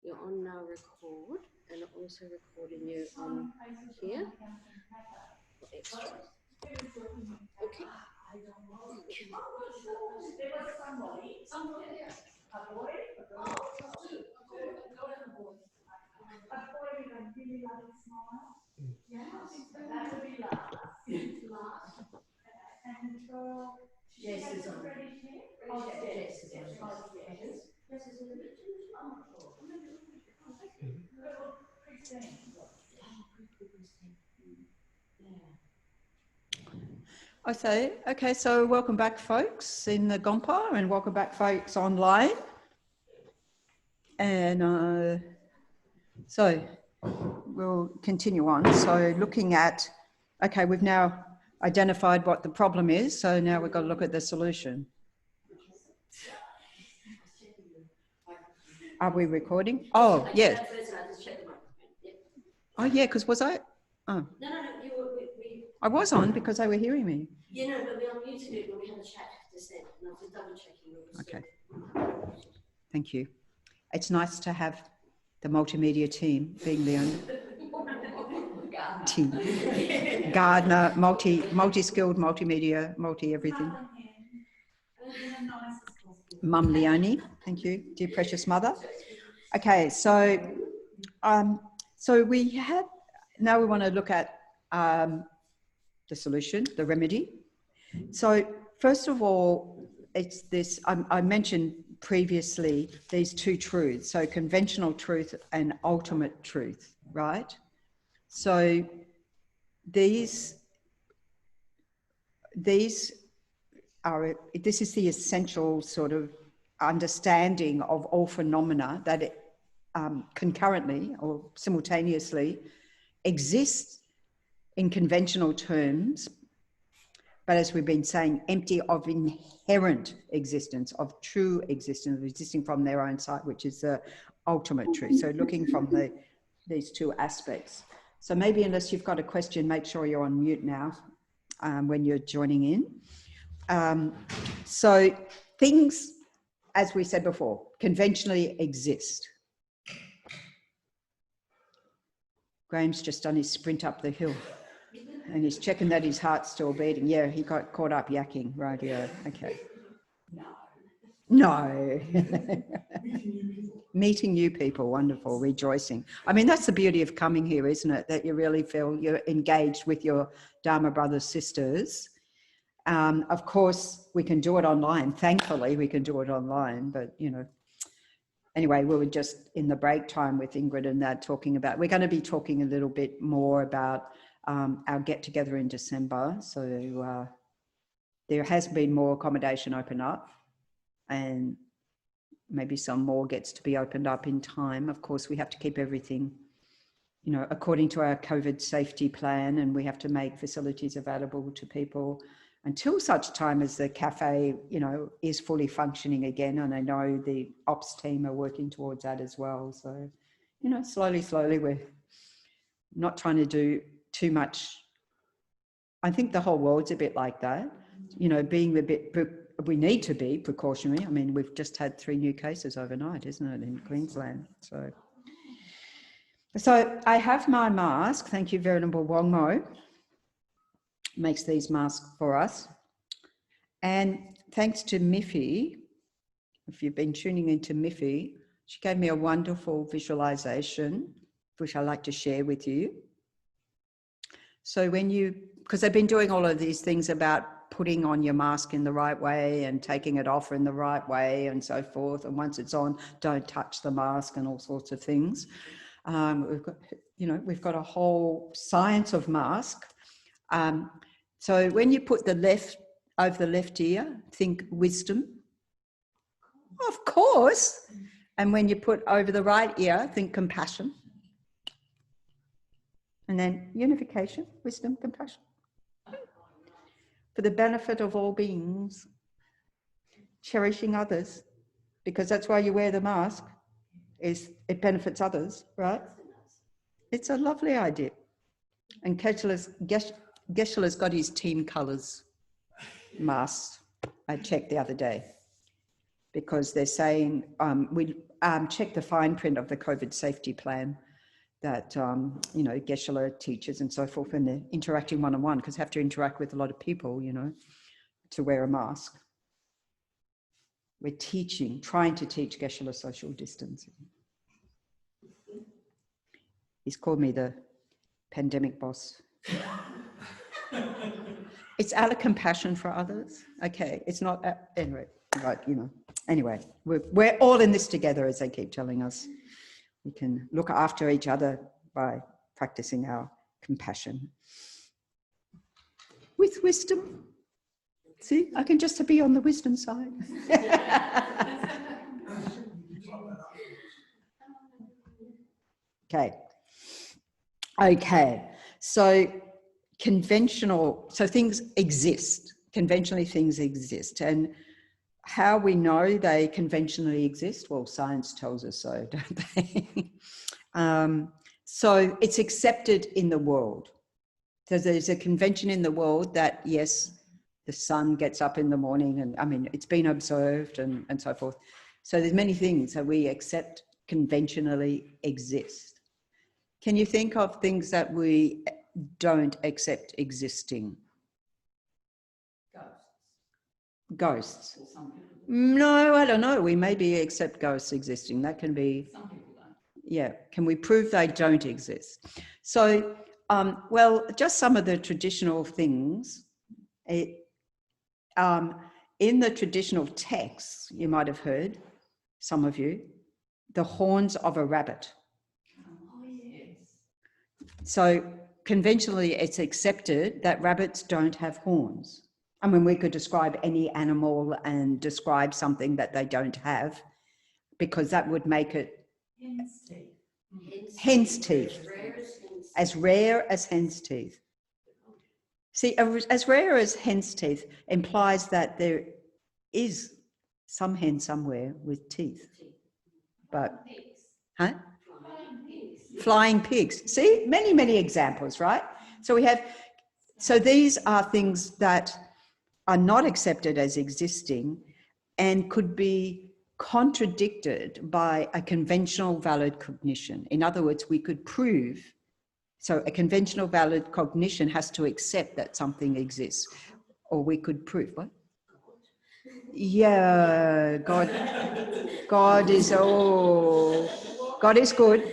You're on now record, and I'm also recording you on here for extra. Okay. Okay, so welcome back folks in the Gompa, and welcome back folks online. And so we'll continue on. So looking at, okay, we've now identified what the problem is, so now we've got to look at the solution. Are we recording? Oh, yeah. Oh, yeah, because was I? Oh. No, you were, I was on because they were hearing me. Yeah, no, but we unmuted it when we had a chat just then, and I was just double checking. Okay. Thank you. It's nice to have the multimedia team being the only team. Gardener, multi-skilled, multimedia, multi-everything. Mum Leonie, thank you, dear precious mother. Okay, so we had, now we want to look at the solution, the remedy. So first of all, it's this, I mentioned previously these two truths, so conventional truth and ultimate truth, right? So this is the essential sort of understanding of all phenomena that it, concurrently or simultaneously exists in conventional terms, but as we've been saying, empty of inherent existence, of true existence, existing from their own side, which is the ultimate truth. So looking from these two aspects. So maybe unless you've got a question, make sure you're on mute now when you're joining in. So things, as we said before, conventionally exist. Graham's just done his sprint up the hill and he's checking that his heart's still beating. Yeah, he got caught up yakking, right? Yeah, okay. No. Meeting new people, wonderful, rejoicing. I mean, that's the beauty of coming here, isn't it? That you really feel you're engaged with your Dharma brothers, sisters. Of course, we can do it online. Thankfully, we can do it online, but you know, anyway, we were just in the break time with Ingrid and that talking about, we're going to be talking a little bit more about our get together in December. So there has been more accommodation open up and maybe some more gets to be opened up in time. Of course, we have to keep everything, you know, according to our COVID safety plan, and we have to make facilities available to people until such time as the cafe, you know, is fully functioning again. And I know the ops team are working towards that as well. So, you know, slowly, we're not trying to do too much. I think the whole world's a bit like that, you know, being a bit, we need to be precautionary. I mean, we've just had 3 new cases overnight, isn't it, in Queensland? So I have my mask. Thank you, Venerable Wongmo. Makes these masks for us. And thanks to Miffy, if you've been tuning into Miffy, she gave me a wonderful visualization, which I like to share with you. So when you, because I've been doing all of these things about putting on your mask in the right way and taking it off in the right way and so forth. And once it's on, don't touch the mask and all sorts of things. We've got, you know, we've got a whole science of mask. So when you put the left over the left ear, think wisdom. Of course. And when you put over the right ear, think compassion. And then unification, wisdom, compassion. For the benefit of all beings, cherishing others, because that's why you wear the mask, is it benefits others, right? It's a lovely idea. And Geshe-la's got his team colours mask, I checked the other day, because they're saying, we check the fine print of the COVID safety plan that, you know, Geshe teaches and so forth, and they're interacting one-on-one because they have to interact with a lot of people, you know, to wear a mask. We're trying to teach Geshe social distancing. He's called me the pandemic boss. It's out of compassion for others. Okay, it's not, anyway, right, you know. Anyway, we're all in this together, as they keep telling us. We can look after each other by practicing our compassion. With wisdom. See, I can just be on the wisdom side. Okay, so things exist. Conventionally, things exist. And how we know they conventionally exist, well, science tells us so, don't they? So it's accepted in the world. So there's a convention in the world that, yes, the sun gets up in the morning, and I mean, it's been observed and so forth. So there's many things that we accept conventionally exist. Can you think of things that we don't accept existing? Ghosts. No, I don't know. We maybe accept ghosts existing. That can be. Some people don't. Yeah. Can we prove they don't exist? So, well, just some of the traditional things. In the traditional texts, you might have heard, some of you, the horns of a rabbit. Oh, yes. So conventionally, it's accepted that rabbits don't have horns. I mean, we could describe any animal and describe something that they don't have, because that would make it hen's teeth. As rare as hen's teeth. See, as rare as hen's teeth implies that there is some hen somewhere with teeth. But, huh? Flying pigs. See, many, many examples, right? So these are things that are not accepted as existing and could be contradicted by a conventional valid cognition. In other words, we could prove, so a conventional valid cognition has to accept that something exists, or we could prove, what? Yeah, God is, God is good.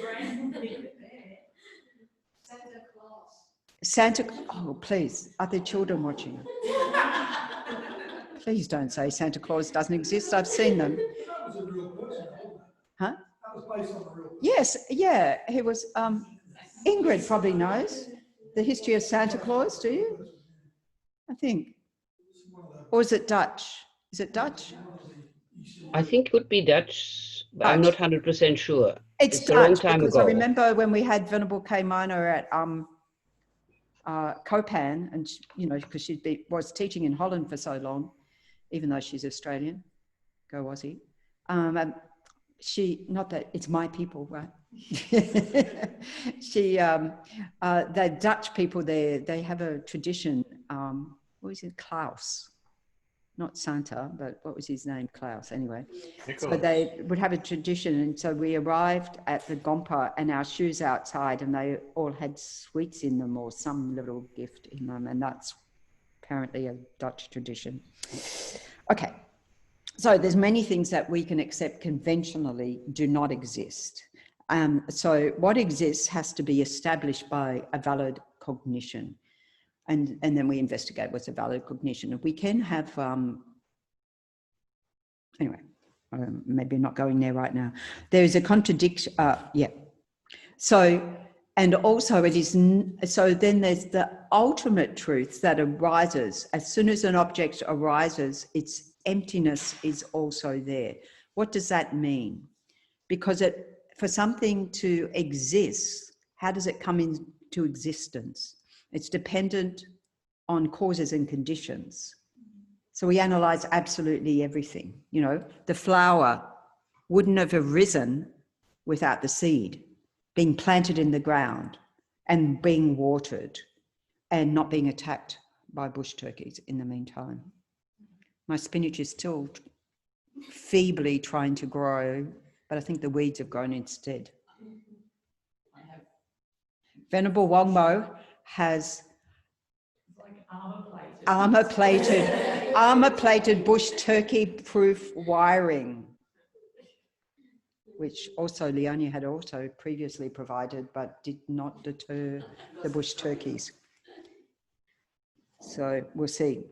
Oh, please, are there children watching? Please don't say Santa Claus doesn't exist. I've seen them. That was a real person. Huh? That was based on a real person. Yes, yeah, he was, Ingrid probably knows the history of Santa Claus, do you? I think. Or is it Dutch? Is it Dutch? I think it would be Dutch, but I'm not 100% sure. It's It's Dutch, a long time because ago. I remember when we had Venerable K. Minor at Copan, and you know, because she was teaching in Holland for so long, even though she's Australian, go Aussie. Not that it's my people, right? The Dutch people there, they have a tradition. What was it, Klaus? Not Santa, but what was his name? Klaus, anyway. So they would have a tradition. And so we arrived at the Gompa and our shoes outside, and they all had sweets in them or some little gift in them. And that's apparently a Dutch tradition. Okay. So there's many things that we can accept conventionally do not exist. So what exists has to be established by a valid cognition. And then we investigate what's a valid cognition. And we can have, anyway, maybe not going there right now. There is a contradiction, yeah. So, and also it is, so then there's the ultimate truth that arises. As soon as an object arises, its emptiness is also there. What does that mean? Because for something to exist, how does it come into existence? It's dependent on causes and conditions. So we analyze absolutely everything. You know, the flower wouldn't have arisen without the seed being planted in the ground and being watered and not being attacked by bush turkeys in the meantime. My spinach is still feebly trying to grow, but I think the weeds have grown instead. Venerable Wangmo has armor-plated bush turkey proof wiring, which also Leonie had also previously provided, but did not deter the bush turkeys. So we'll see.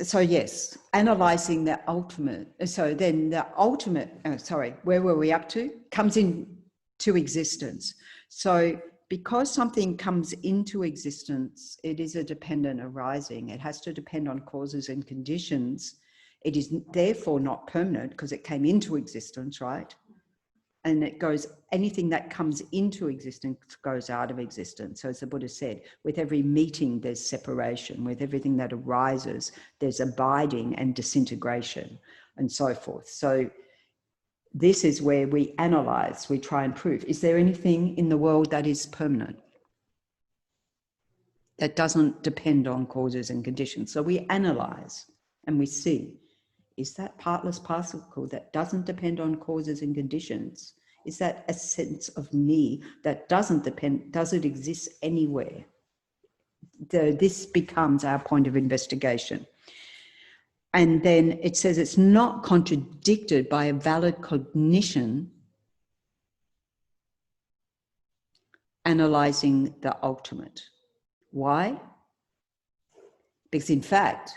So yes, analysing the ultimate. So then the ultimate, where were we up to? Comes into existence. So because something comes into existence, it is a dependent arising. It has to depend on causes and conditions. It is therefore not permanent because it came into existence, right? And it goes, anything that comes into existence goes out of existence. So as the Buddha said, with every meeting, there's separation. With everything that arises, there's abiding and disintegration and so forth. So this is where we analyze, we try and prove, is there anything in the world that is permanent? That doesn't depend on causes and conditions. So we analyze and we see, is that partless particle that doesn't depend on causes and conditions? Is that a sense of me that doesn't depend, does it exist anywhere? This becomes our point of investigation. And then it says it's not contradicted by a valid cognition analyzing the ultimate. Why? Because in fact,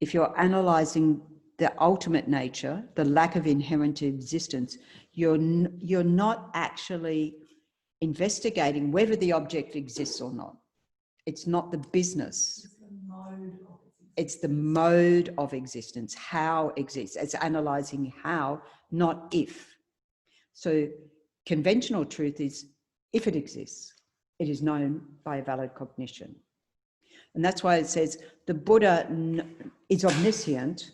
if you're analyzing the ultimate nature, the lack of inherent existence, you're not actually investigating whether the object exists or not. It's not the business. It's the mode of existence, how it exists. It's analyzing how, not if. So conventional truth is if it exists, it is known by a valid cognition. And that's why it says the Buddha is omniscient,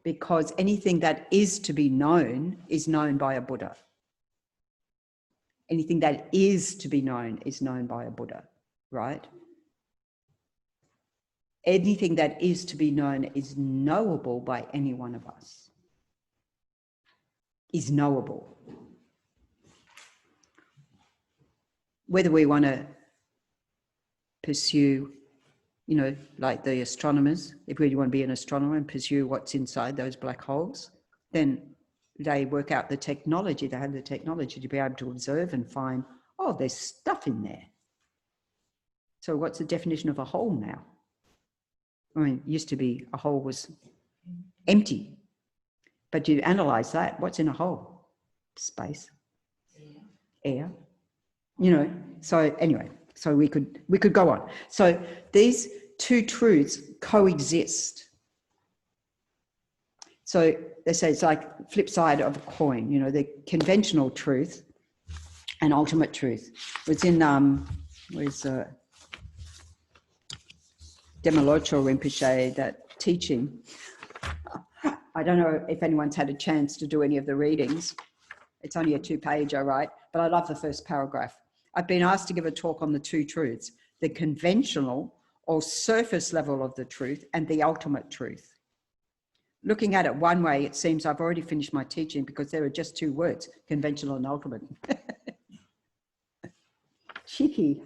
because anything that is to be known is known by a Buddha. Anything that is to be known is known by a Buddha, right? Anything that is to be known is knowable by any one of us. Is knowable. Whether we want to pursue, you know, like the astronomers, if we want to be an astronomer and pursue what's inside those black holes, then they work out the technology, they have the technology to be able to observe and find, oh, there's stuff in there. So what's the definition of a hole now? I mean, it used to be a hole was empty, but you analyze that, what's in a hole? Space, air, you know. So anyway, so we could go on. So these two truths coexist. So they say it's like flip side of a coin, you know, the conventional truth and ultimate truth. It's in, where's Demolocho Rinpoche, that teaching. I don't know if anyone's had a chance to do any of the readings. It's only a 2-pager, right? But I love the first paragraph. I've been asked to give a talk on the two truths, the conventional or surface level of the truth and the ultimate truth. Looking at it one way, it seems I've already finished my teaching because there are just two words, conventional and ultimate. Cheeky.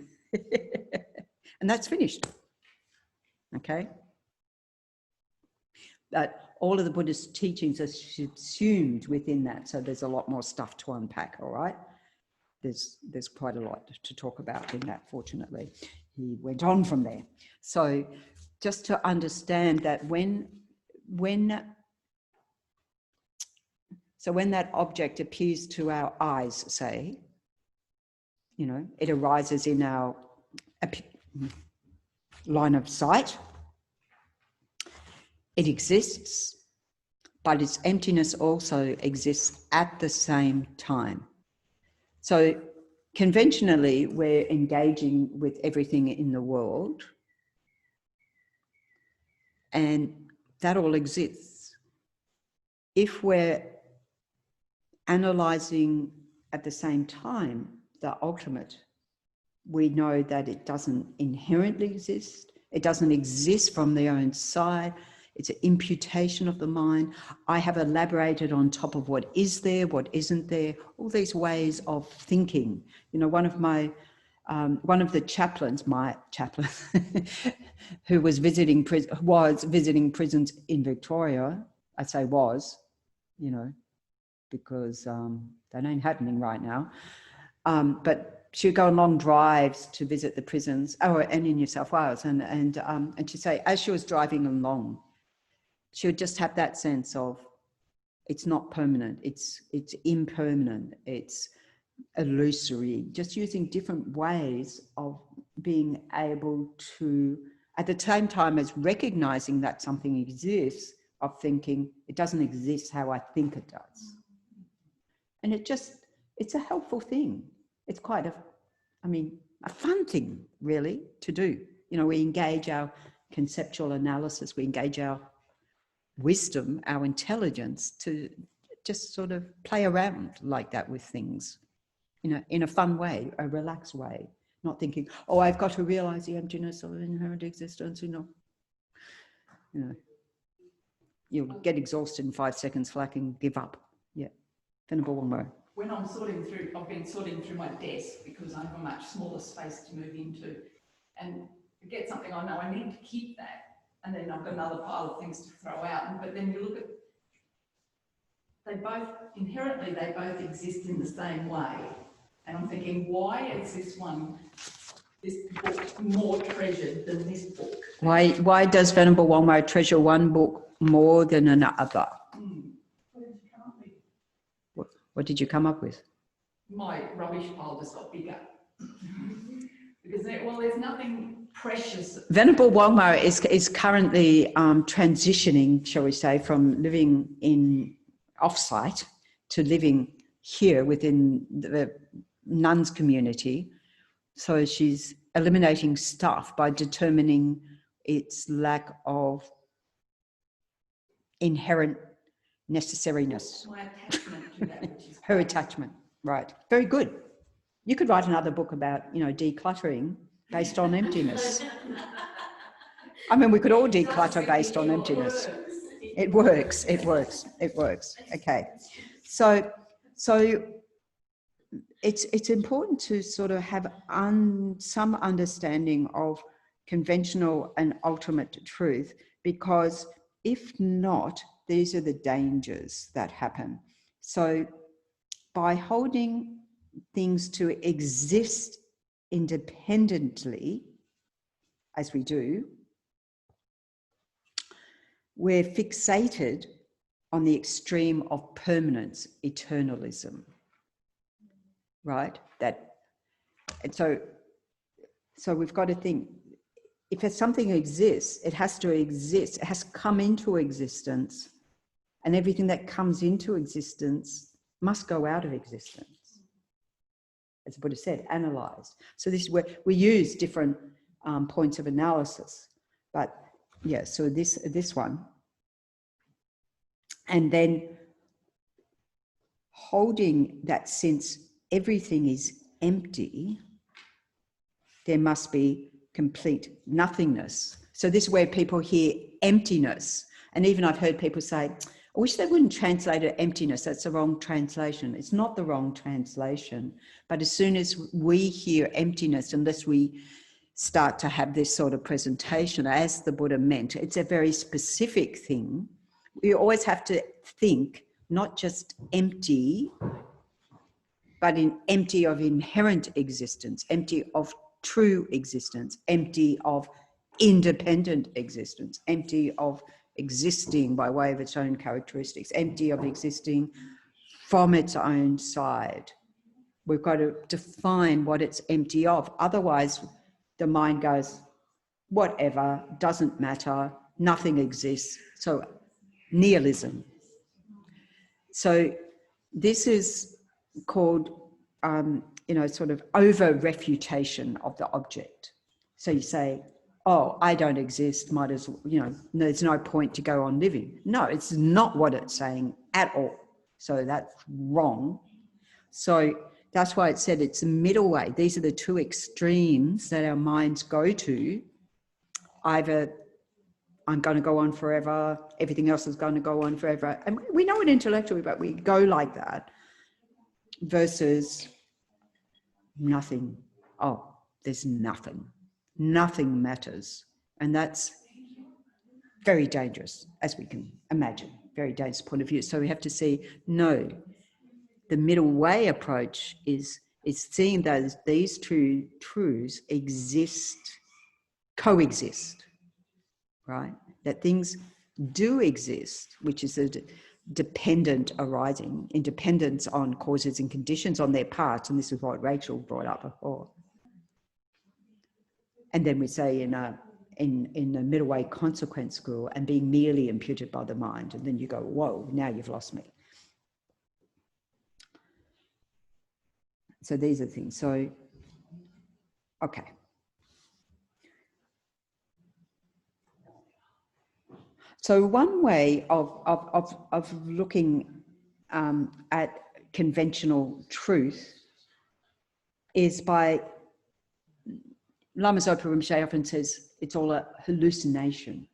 And that's finished. Okay? But all of the Buddhist teachings are subsumed within that, so there's a lot more stuff to unpack, all right? There's quite a lot to talk about in that, fortunately. He went on from there. So just to understand that when that object appears to our eyes, say, you know, it arises in our line of sight, it exists, but its emptiness also exists at the same time. So conventionally, we're engaging with everything in the world, and that all exists. If we're analyzing at the same time the ultimate, we know that it doesn't inherently exist, It doesn't exist from their own side. It's an imputation of the mind. I have elaborated on top of what is there, what isn't there, all these ways of thinking. You know, one of the chaplains, my chaplain, who was visiting prisons in Victoria. I say was, you know, because that ain't happening right now. But she would go on long drives to visit the prisons, and in New South Wales, and she'd say, as she was driving along, she would just have that sense of, it's not permanent, it's impermanent, it's illusory, just using different ways of being able to, at the same time as recognizing that something exists, of thinking it doesn't exist how I think it does. And it's a helpful thing. It's quite a fun thing really to do. You know, we engage our conceptual analysis, we engage our wisdom, our intelligence to just sort of play around like that with things, you know, in a fun way, a relaxed way, not thinking, oh, I've got to realize the emptiness of inherent existence, you know, you'll get exhausted in 5 seconds, flack and give up. Yeah. Venerable Chokyi. When I'm I've been sorting through my desk because I have a much smaller space to move into, and to get something I know I need to keep that. And then I've got another pile of things to throw out. But then you look at, they both exist in the same way. And I'm thinking, why is this book more treasured than this book? Why does Venerable Chokyi treasure one book more than another? What did you come up with? My rubbish pile just got bigger. Because there's nothing precious. Venerable Chokyi is currently transitioning, shall we say, from living in off-site to living here within the nuns community. So she's eliminating stuff by determining its lack of inherent necessariness. My attachment to that, which is her attachment, right? Very good. You could write another book about, you know, decluttering based on emptiness. I mean, we could all declutter based on emptiness. It works. Okay. So it's important to sort of have some understanding of conventional and ultimate truth, because if not, these are the dangers that happen. So by holding things to exist independently, as we do, we're fixated on the extreme of permanence, eternalism, right? And so we've got to think, if something exists, it has to exist, it has to come into existence, and everything that comes into existence must go out of existence. As the Buddha said, analyzed. So this is where we use different points of analysis. But yeah, so this one. And then holding that since everything is empty, there must be complete nothingness. So this is where people hear emptiness. And even I've heard people say, I wish they wouldn't translate it emptiness. That's the wrong translation. It's not the wrong translation. But as soon as we hear emptiness, unless we start to have this sort of presentation as the Buddha meant, it's a very specific thing. We always have to think not just empty, but empty of inherent existence, empty of true existence, empty of independent existence, empty of existing by way of its own characteristics, empty of existing from its own side. We've got to define what it's empty of. Otherwise, the mind goes, whatever, doesn't matter, nothing exists. So nihilism. So this is called, sort of over-refutation of the object. So you say, oh, I don't exist, might as well, there's no point to go on living. No, it's not what it's saying at all. So that's wrong. So that's why it said it's a middle way. These are the two extremes that our minds go to either I'm going to go on forever, everything else is going to go on forever. And we know it intellectually, but we go like that versus nothing. Oh, there's nothing. Nothing matters. And that's very dangerous, as we can imagine, very dangerous point of view. So we have to see, no, the middle way approach is seeing that these two truths exist, coexist, right? That things do exist, which is a dependent arising, independence on causes and conditions on their parts. And this is what Rachel brought up before. And then we say in the middle way consequence school, and being merely imputed by the mind. And then you go, whoa, now you've lost me. So these are things. So, okay. So one way of looking at conventional truth is by, Lama Zopa Rinpoche often says, it's all a hallucination.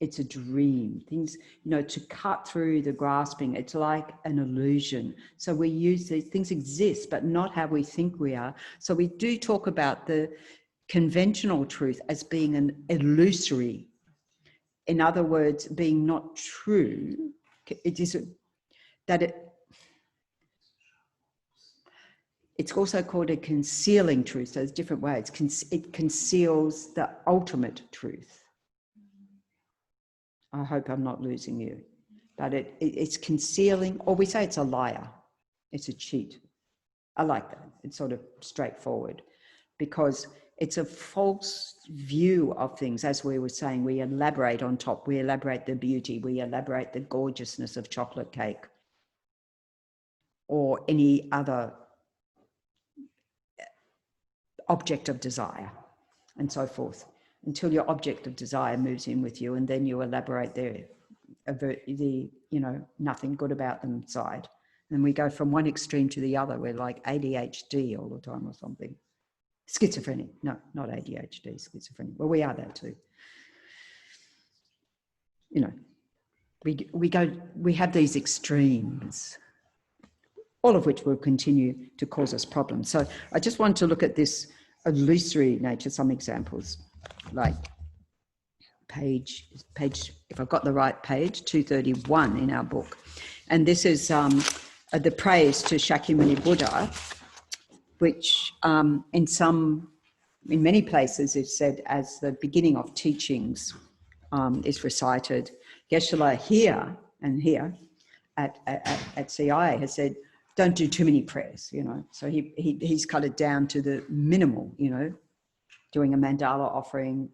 It's a dream. Things, you know, to cut through the grasping, it's like an illusion. So we use these things exist, but not how we think we are. So we do talk about the conventional truth as being an illusory. In other words, being not true. It is that it's also called a concealing truth. So there's different ways. It conceals the ultimate truth. I hope I'm not losing you. But it's concealing, or we say it's a liar. It's a cheat. I like that. It's sort of straightforward because it's a false view of things. As we were saying, we elaborate on top. We elaborate the beauty. We elaborate the gorgeousness of chocolate cake or any other object of desire and so forth, until your object of desire moves in with you, and then you elaborate the you know, nothing good about them side. And we go from one extreme to the other. We're like ADHD all the time or something. Schizophrenic. No, not ADHD, schizophrenic. Well, we are that too. You know, we have these extremes, all of which will continue to cause us problems. So I just want to look at this illusory nature, some examples, like page, if I've got the right page, 231 in our book. And this is the praise to Shakyamuni Buddha, which in many places is said as the beginning of teachings, is recited. Geshe-la here and here at CIA has said, don't do too many prayers, you know. So he's cut it down to the minimal, you know, doing a mandala offering,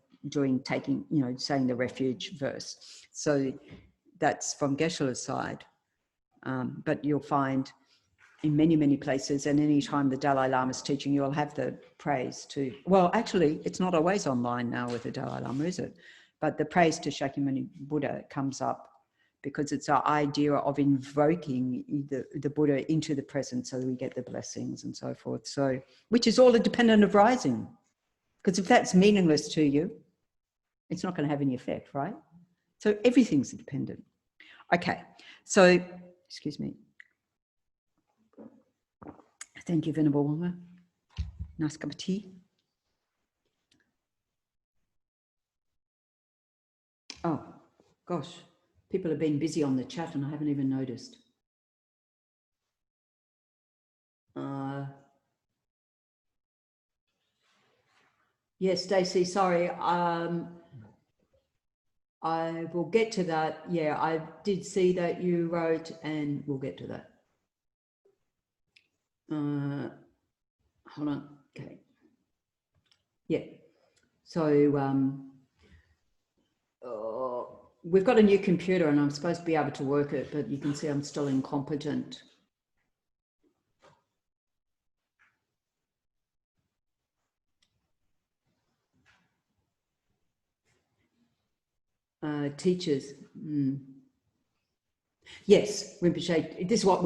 taking, you know, saying the refuge verse. So that's from Geshe-la's side. But you'll find in many, many places, and any time the Dalai Lama's teaching, you'll have the praise to, well, actually, it's not always online now with the Dalai Lama, is it? But the praise to Shakyamuni Buddha comes up because it's our idea of invoking the Buddha into the present so that we get the blessings and so forth. So, which is all a dependent of rising. Because if that's meaningless to you, it's not going to have any effect, right? So everything's dependent. Okay, so, excuse me. Thank you, Venerable Wonga. Nice cup of tea. Oh, gosh. People have been busy on the chat and I haven't even noticed. Yes, Stacey, sorry. I will get to that. Yeah, I did see that you wrote, and we'll get to that. Hold on. Okay. Yeah. So we've got a new computer and I'm supposed to be able to work it, but you can see I'm still incompetent. Teachers. Yes, Rinpoche, this is what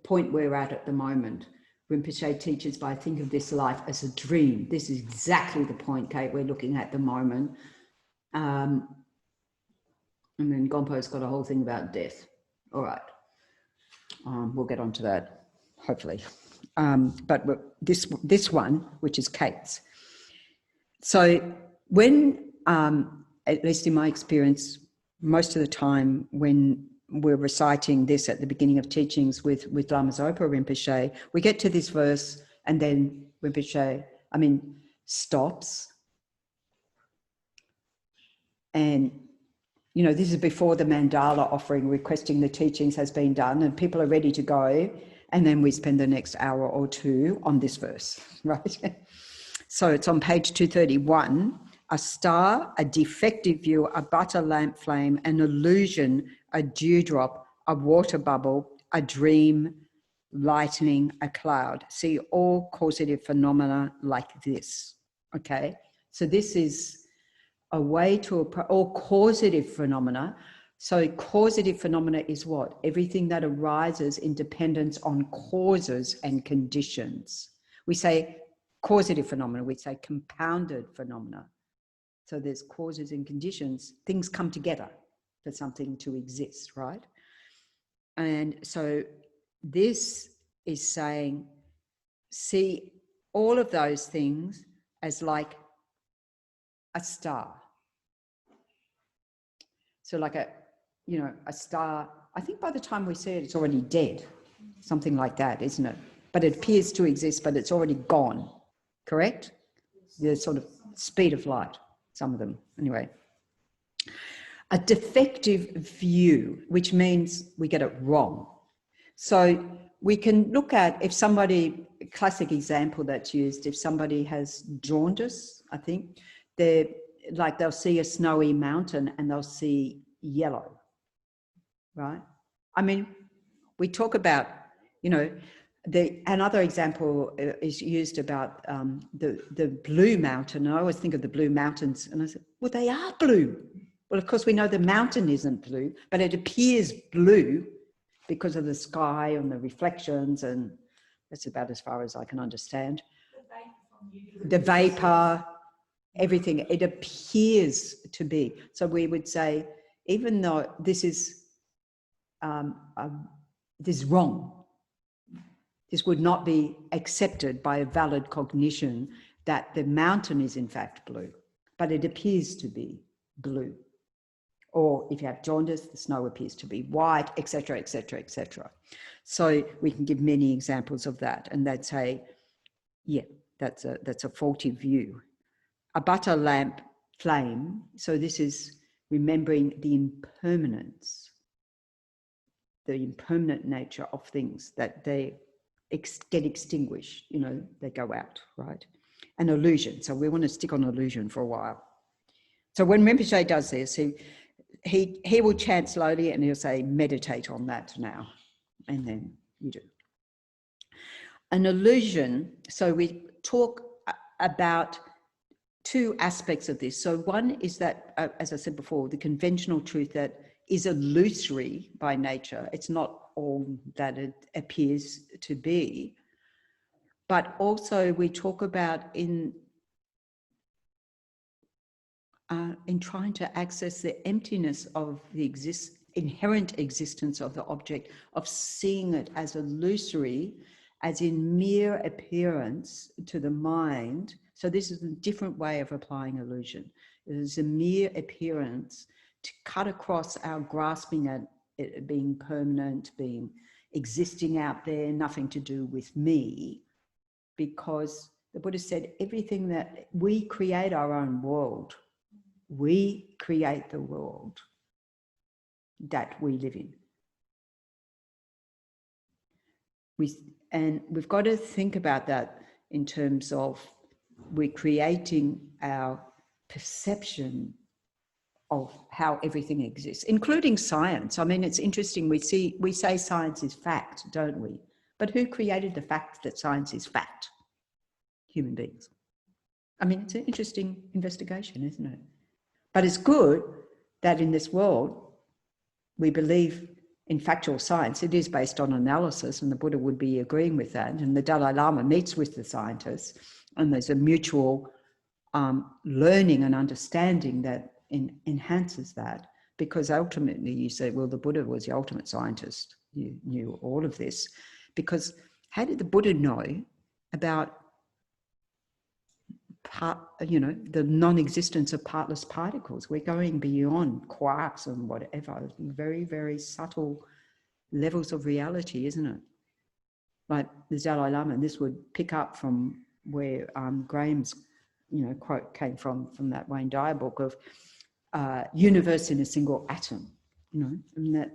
point we're at the moment. Rinpoche teaches by think of this life as a dream. This is exactly the point, Kate, we're looking at the moment. And then Gompo's got a whole thing about death. All right. We'll get onto that, hopefully. But this one, which is Kate's. So when, at least in my experience, most of the time when we're reciting this at the beginning of teachings with Lama Zopa Rinpoche, we get to this verse and then Rinpoche, stops. And, you know, this is before the mandala offering, requesting the teachings has been done and people are ready to go. And then we spend the next hour or two on this verse, right? So it's on page 231. A star, a defective view, a butter lamp flame, an illusion, a dewdrop, a water bubble, a dream, lightning, a cloud. See all causative phenomena like this, okay? So this is a way to, or causative phenomena. So causative phenomena is what? Everything that arises in dependence on causes and conditions. We say causative phenomena, we say compounded phenomena. So there's causes and conditions, things come together for something to exist, right? And so this is saying, see all of those things as like a star. So like a star, I think by the time we see it, it's already dead, something like that, isn't it? But it appears to exist, but it's already gone, correct? The sort of speed of light, some of them, anyway. A defective view, which means we get it wrong. So we can look at if somebody, classic example that's used, if somebody has jaundice, I think, they'll see a snowy mountain and they'll see yellow, right? I mean, we talk about, you know, another example is used about the blue mountain. And I always think of the blue mountains and I said, well, they are blue. Well, of course, we know the mountain isn't blue, but it appears blue because of the sky and the reflections, and that's about as far as I can understand. The vapor, everything, it appears to be. So we would say, even though this is wrong, this would not be accepted by a valid cognition that the mountain is in fact blue, but it appears to be blue. Or if you have jaundice, the snow appears to be white, etc., etc., etc. So we can give many examples of that, and that's a faulty view. A butter lamp flame. So this is remembering the impermanence, the impermanent nature of things, that they get extinguished. You know, they go out, right? An illusion. So we want to stick on illusion for a while. So when Rinpoche does this, he will chant slowly and he'll say, meditate on that now. And then you do. An illusion, so we talk about two aspects of this. So one is that, as I said before, the conventional truth that is illusory by nature. It's not all that it appears to be. But also we talk about in trying to access the emptiness of the inherent existence of the object, of seeing it as illusory, as in mere appearance to the mind. So this is a different way of applying illusion. It is a mere appearance to cut across our grasping at it being permanent, being existing out there, nothing to do with me, because the Buddha said everything that we create our own world. We create the world that we live in. We've got to think about that in terms of we're creating our perception of how everything exists, including science. I mean, it's interesting. We say science is fact, don't we? But who created the fact that science is fact? Human beings. I mean, it's an interesting investigation, isn't it? But it's good that in this world, we believe in factual science, it is based on analysis, and the Buddha would be agreeing with that. And the Dalai Lama meets with the scientists, and there's a mutual learning and understanding that enhances that, because ultimately you say, well, the Buddha was the ultimate scientist. You knew all of this, because how did the Buddha know about the non-existence of partless particles? We're going beyond quarks and whatever, very, very subtle levels of reality, isn't it? Like the Dalai Lama, and this would pick up from where Graham's, quote came from that Wayne Dyer book of universe in a single atom, and that,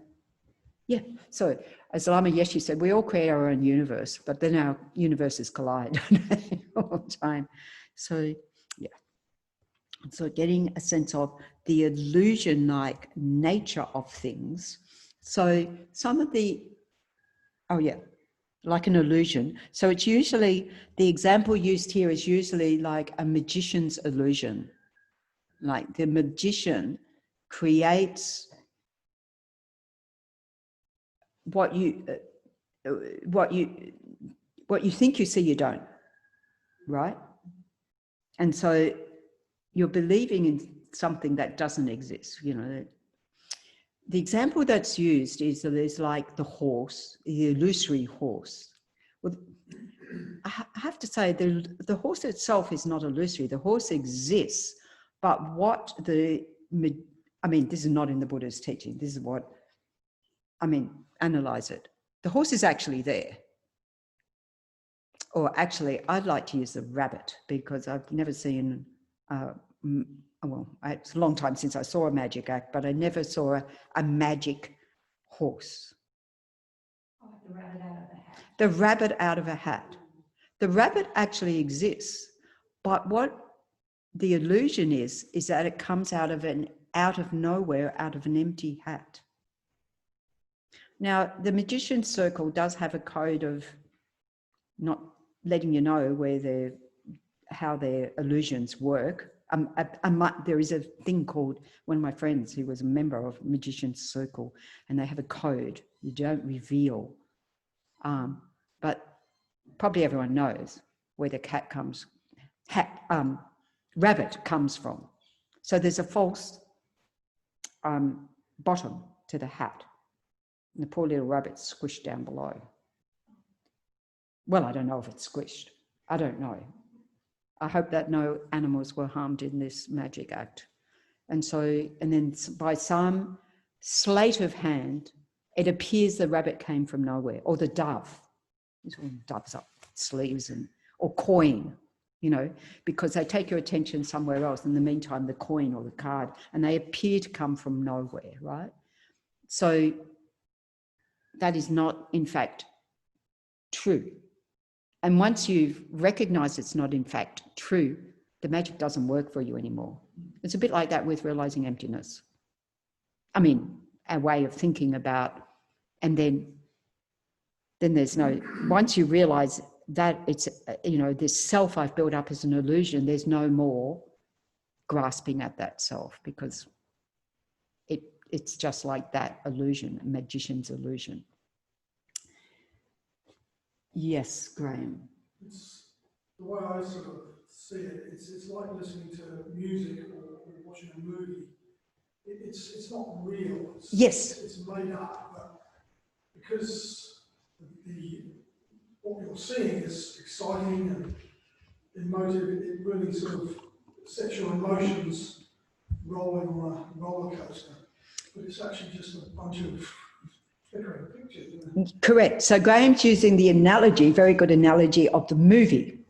yeah. So as Lama Yeshe said, we all create our own universe, but then our universes collide all the time. So, yeah. So getting a sense of the illusion-like nature of things. So some of the, like an illusion. So it's usually, the example used here is usually like a magician's illusion. Like the magician creates what you think you see, you don't, right? And so you're believing in something that doesn't exist. The example that's used is that there's like the horse, the illusory horse. Well, I have to say the horse itself is not illusory. The horse exists, but this is not in the Buddha's teaching. This is what, analyze it. The horse is actually there. Or actually, I'd like to use the rabbit, because I've never seen, it's a long time since I saw a magic act, but I never saw a magic horse. Oh, the rabbit out of the hat. The rabbit out of a hat. The rabbit actually exists, but what the illusion is that it comes out of nowhere, out of an empty hat. Now, the magician's circle does have a code of not letting you know how their illusions work. There is a thing called, one of my friends who was a member of Magician's Circle, and they have a code you don't reveal. But probably everyone knows where the rabbit comes from. So there's a false bottom to the hat, and the poor little rabbit's squished down below. Well, I don't know if it's squished. I don't know. I hope that no animals were harmed in this magic act. And then by some sleight of hand, it appears the rabbit came from nowhere, or the dove. These all doves up sleeves, or coin, because they take your attention somewhere else. In the meantime, the coin or the card, and they appear to come from nowhere, right? So that is not, in fact, true. And once you've recognized it's not in fact true, the magic doesn't work for you anymore. It's a bit like that with realizing emptiness. A way of thinking about, and then there's no, once you realize that it's, this self I've built up as an illusion, there's no more grasping at that self, because it's just like that illusion, a magician's illusion. Yes, Graham. It's the way I sort of see it. It's like listening to music or watching a movie. It's not real. It's made up, but because what you're seeing is exciting and emotive, it really sort of sets your emotions rolling on a roller coaster. But it's actually just a bunch of flickering pictures, isn't it? Correct. So Graham's using the analogy, very good analogy, of the movie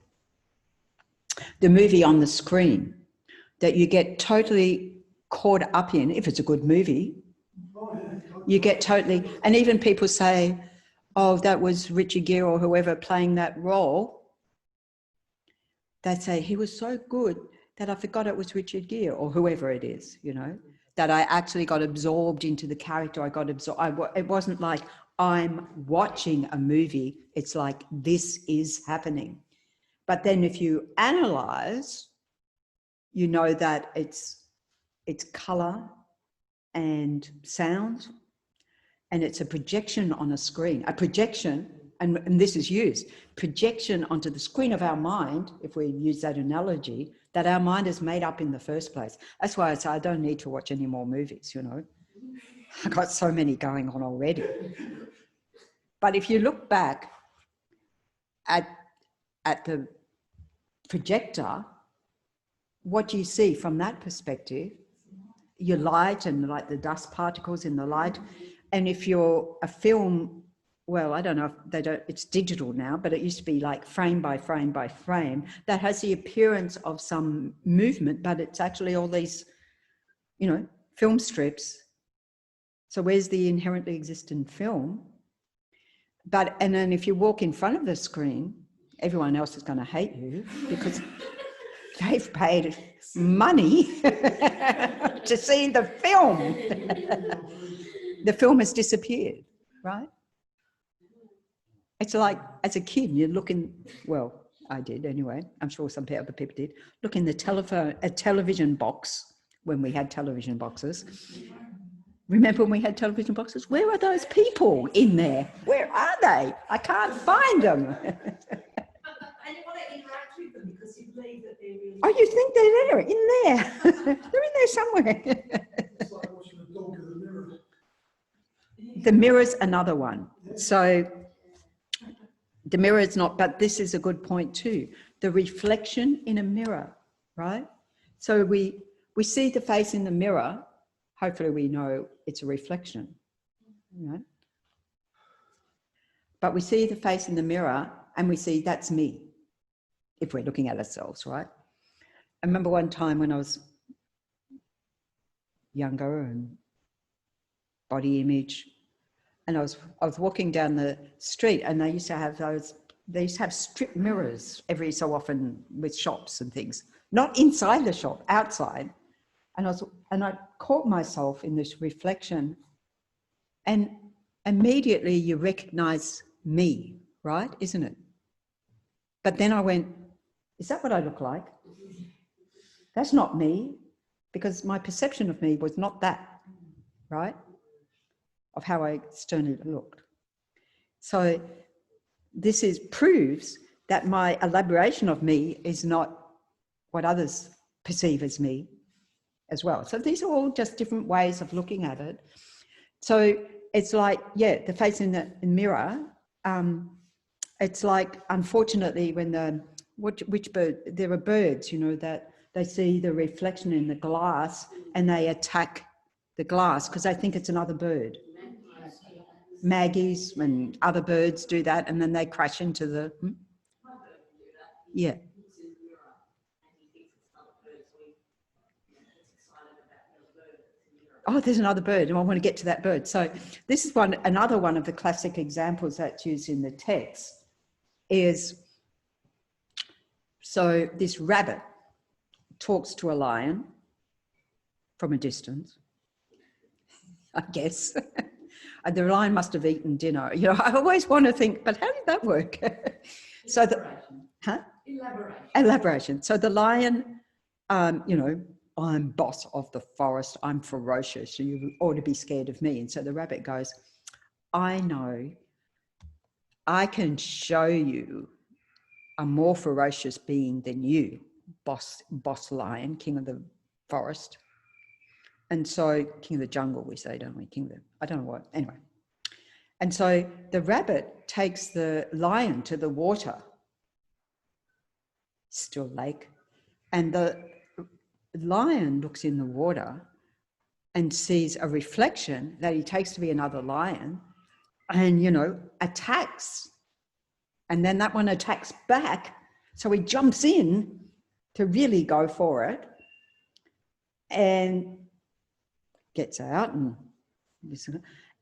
on the screen, that you get totally caught up in. If it's a good movie, you get totally, and even people say, oh, that was Richard Gere or whoever playing that role. They say, he was so good that I forgot it was Richard Gere or whoever it is, that I actually got absorbed into the character. It wasn't like I'm watching a movie. It's like, this is happening. But then if you analyze, you know that it's color and sound and it's a projection on a screen, a projection, and this is used, projection onto the screen of our mind, if we use that analogy, that our mind is made up in the first place. That's why I say I don't need to watch any more movies, you know. I've got so many going on already. But if you look back at the projector, what do you see from that perspective? Your light and like the dust particles in the light. And if you're a film, well, I don't know if they don't, it's digital now, but it used to be like frame by frame by frame, that has the appearance of some movement, but it's actually all these, you know, film strips. So where's the inherently existent film? But, and then if you walk in front of the screen, everyone else is going to hate you because they've paid money to see the film. The film has disappeared, right? It's like, as a kid, you're looking, well, I did anyway, I'm sure some other people did, look in the television box when we had television boxes. Remember when we had television boxes? Where are those people in there? Where are they? I can't find them. And you want to interact with them because you believe that they're really... Oh, you think they're there, in there. They're in there somewhere. It's like watching a dog in the mirror. The mirror's another one. So the mirror is not, but this is a good point too. The reflection in a mirror, right? So we see the face in the mirror. Hopefully we know it's a reflection, right? But we see the face in the mirror and we see that's me, if we're looking at ourselves, right? I remember one time when I was younger and body image, and I was walking down the street and they used to have strip mirrors every so often with shops and things, not inside the shop, outside. And I caught myself in this reflection, and immediately you recognize me, right? Isn't it? But then I went, is that what I look like? That's not me, because my perception of me was not that, right? Of how I externally looked. So this proves that my elaboration of me is not what others perceive as me as well. So these are all just different ways of looking at it. So it's like, yeah, the face in the mirror, it's like, unfortunately, when which bird, there are birds, you know, that they see the reflection in the glass and they attack the glass because they think it's another bird. Maggies and other birds do that, and then they crash into the, yeah. Oh, there's another bird, and I want to get to that bird. So this is another one of the classic examples that's used in the text is, so this rabbit talks to a lion from a distance, I guess. The lion must have eaten dinner. You know, I always want to think, but how did that work? So elaboration. So the lion, you know, I'm boss of the forest, I'm ferocious, so you ought to be scared of me. And so the rabbit goes, I know, I can show you a more ferocious being than you, boss lion, king of the forest. And so, king of the jungle, we say, don't we? I don't know what, anyway. And so the rabbit takes the lion to the water, still lake, and the lion looks in the water and sees a reflection that he takes to be another lion and, you know, attacks. And then that one attacks back. So he jumps in to really go for it and gets out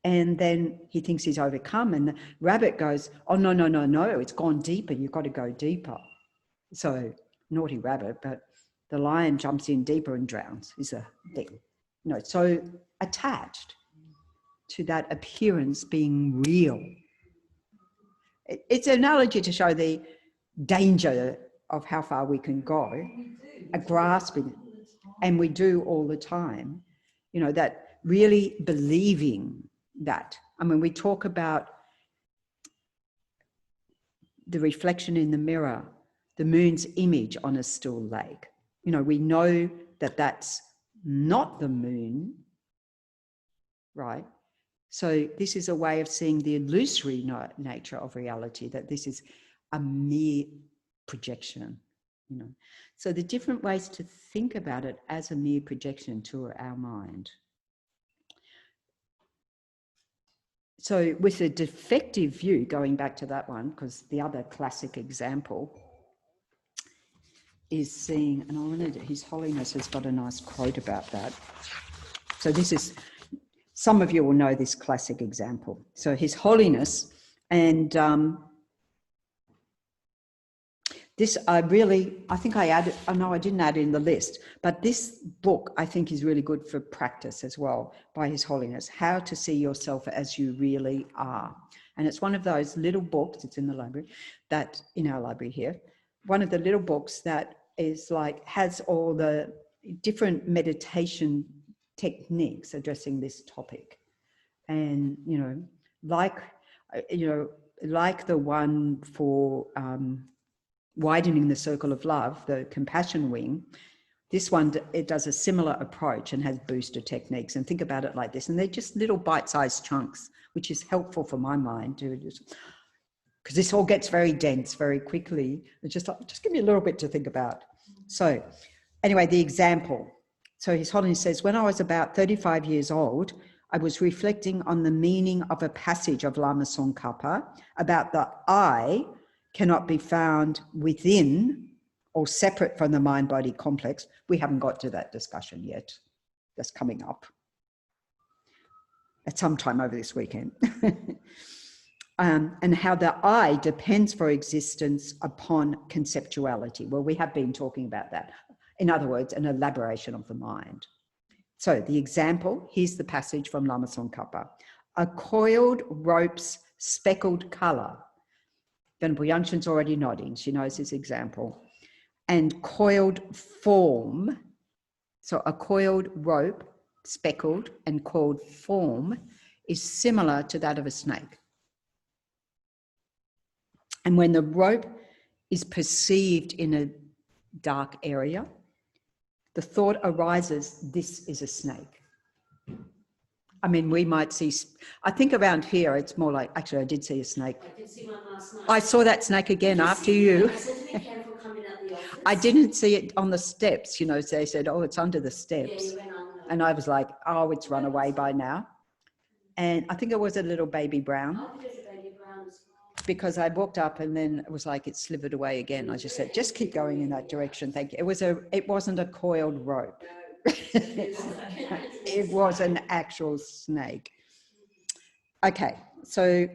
and then he thinks he's overcome, and the rabbit goes, oh, no, it's gone deeper. You've got to go deeper. So naughty rabbit, but the lion jumps in deeper and drowns is a thing. You know, so attached to that appearance being real. It's an analogy to show the danger of how far we can go, grasping it. And we do all the time, you know, that really believing that. And when we talk about the reflection in the mirror, the moon's image on a still lake, you know, we know that that's not the moon, right? So this is a way of seeing the illusory nature of reality, that this is a mere projection, you know. So the different ways to think about it as a mere projection to our mind. So with a defective view, going back to that one, because the other classic example is seeing, and I wanted, His Holiness has got a nice quote about that. So this is, some of you will know this classic example. So His Holiness, and this I think I added, oh no, I didn't add in the list, but this book I think is really good for practice as well, by His Holiness, How to See Yourself as You Really Are. And it's one of those little books, it's in the library, that, in our library here, one of the little books that is like, has all the different meditation techniques addressing this topic. And, you know, like the one for widening the circle of love, the compassion wing, this one, it does a similar approach and has booster techniques. And think about it like this, and they're just little bite-sized chunks, which is helpful for my mind to just, because this all gets very dense very quickly. It's just like, just give me a little bit to think about. So anyway, the example. So His Holiness says, when I was about 35 years old, I was reflecting on the meaning of a passage of Lama Tsongkhapa about the I cannot be found within or separate from the mind-body complex. We haven't got to that discussion yet. That's coming up at some time over this weekend. And how the I depends for existence upon conceptuality. Well, we have been talking about that. In other words, an elaboration of the mind. So the example, here's the passage from Lama Tsongkhapa. A coiled rope's speckled colour. Venerable Yangshan's already nodding. She knows this example. And coiled form. So a coiled rope, speckled and coiled form, is similar to that of a snake. And when the rope is perceived in a dark area, the thought arises, this is a snake. I mean, we might see, I think around here, it's more like, actually, I did see a snake. I did see one last night. I saw that snake again after you. I said to be careful coming out the office. I didn't see it on the steps, you know, so they said, oh, it's under the steps. Yeah, you went on. And I was like, oh, it's run away by now. And I think it was a little baby brown. I think it's a baby brown as well. Because I walked up and then it was like it slithered away again. I just said, just keep going in that direction. Thank you. It wasn't a coiled rope. It was an actual snake. Okay, so